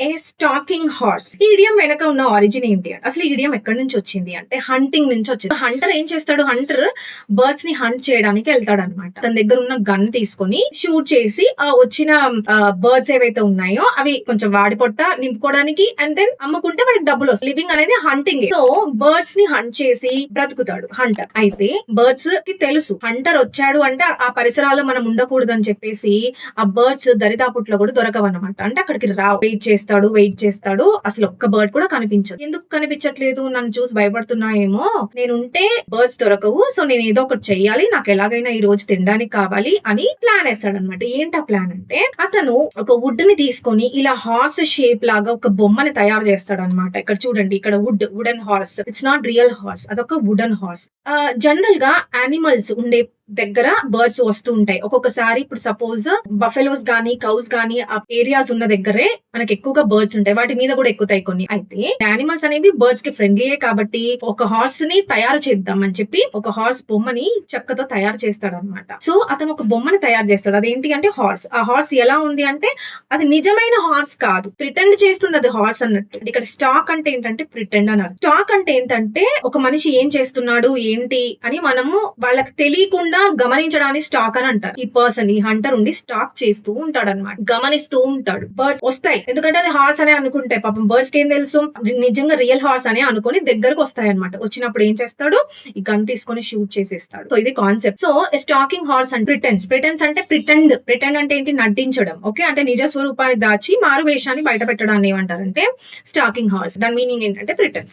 ఏ stacking horse. ఈ idiom వెనక ఉన్న ఆరిజిన్ ఏంటి? అసలు ఈ ఇడియం ఎక్కడి నుంచి వచ్చింది అంటే హంటింగ్ నుంచి వచ్చింది. హంటర్ ఏం చేస్తాడు? హంటర్ బర్డ్స్ ని హంట్ చేయడానికి వెళ్తాడన్నమాట. తన దగ్గర ఉన్న గన్ తీసుకొని షూట్ చేసి ఆ వచ్చిన బర్డ్స్ ఏవైతే ఉన్నాయో అవి కొంచెం వాడి పొట్ట నింపుకోవడానికి అండ్ దెన్ అమ్ముకుంటే వాడికి డబ్బులు వస్తాయి. లివింగ్ అనేది హంటింగ్. సో బర్డ్స్ ని హంట్ చేసి బ్రతుకుతాడు హంటర్. అయితే బర్డ్స్ కి తెలుసు హంటర్ వచ్చాడు అంటే ఆ పరిసరాల్లో మనం ఉండకూడదు అని చెప్పేసి ఆ బర్డ్స్ దరిదాపుట్లో కూడా దొరకవన్నమాట. అంటే అక్కడికి రావు. వెయిట్ చేస్తాడు. అసలు ఒక్క బర్డ్ కూడా కనిపించదు. ఎందుకు కనిపించట్లేదు? నన్ను చూసి భయపడుతున్నాయేమో, నేనుంటే బర్డ్స్ దొరకవు, సో నేను ఏదో ఒకటి చెయ్యాలి, నాకు ఎలాగైనా ఈ రోజు తినడానికి కావాలి అని ప్లాన్ వేస్తాడనమాట. ఏంటా ప్లాన్ అంటే అతను ఒక వుడ్ ని తీసుకొని ఇలా హార్స్ షేప్ లాగా ఒక బొమ్మని తయారు చేస్తాడనమాట. ఇక్కడ చూడండి, ఇక్కడ wooden horse. It's not real horse, అదొక వుడెన్ హార్స్. జనరల్ గా యానిమల్స్ ఉండే దగ్గర బర్డ్స్ వస్తూ ఉంటాయి. ఒక్కొక్కసారి ఇప్పుడు సపోజ్ బఫెలోస్ గానీ కౌస్ గానీ ఆ ఏరియాస్ ఉన్న దగ్గరే మనకి ఎక్కువగా బర్డ్స్ ఉంటాయి. వాటి మీద కూడా ఎక్కుతాయి కొన్ని. అయితే యానిమల్స్ అనేవి బర్డ్స్ కి ఫ్రెండ్లీయే కాబట్టి ఒక హార్స్ ని తయారు చేద్దాం అని చెప్పి ఒక హార్స్ బొమ్మని చెక్కతో తయారు చేస్తాడు అనమాట. సో అతను ఒక బొమ్మని తయారు చేస్తాడు. అదేంటి అంటే హార్స్. ఆ హార్స్ ఎలా ఉంది అంటే అది నిజమైన హార్స్ కాదు, ప్రిటెండ్ చేస్తుంది అది హార్స్ అన్నట్టు. ఇక్కడ స్టాక్ అంటే ఏంటంటే ప్రిటెండ్ అన్నారు. స్టాక్ అంటే ఏంటంటే ఒక మనిషి ఏం చేస్తున్నాడు ఏంటి అని మనము వాళ్ళకి తెలియకుండా గమనించడానికి స్టాక్ అని అంటారు. ఈ పర్సన్, ఈ హంటర్ ఉండి స్టాక్ చేస్తూ ఉంటాడు అనమాట, గమనిస్తూ ఉంటాడు. బర్డ్స్ వస్తాయి, ఎందుకంటే అది హార్స్ అనే అనుకుంటే పాపం బర్డ్స్ కి ఏం తెలుసు నిజంగా రియల్ హార్స్ అనే అనుకుని దగ్గరకు వస్తాయి అనమాట. వచ్చినప్పుడు ఏం చేస్తాడు? ఈ గన్ తీసుకొని షూట్ చేసేస్తాడు. సో ఇది concept. So stalking horse and pretend అంటే ప్రిటెండ్ అంటే ఏంటి? నటించడం. ఓకే, అంటే నిజ స్వరూపాన్ని దాచి మారు వేషాన్ని బయట పెట్టడాన్ని ఏమంటారంటే స్టాకింగ్ హార్స్. దాని మీనింగ్ ఏంటంటే ప్రిటెన్స్.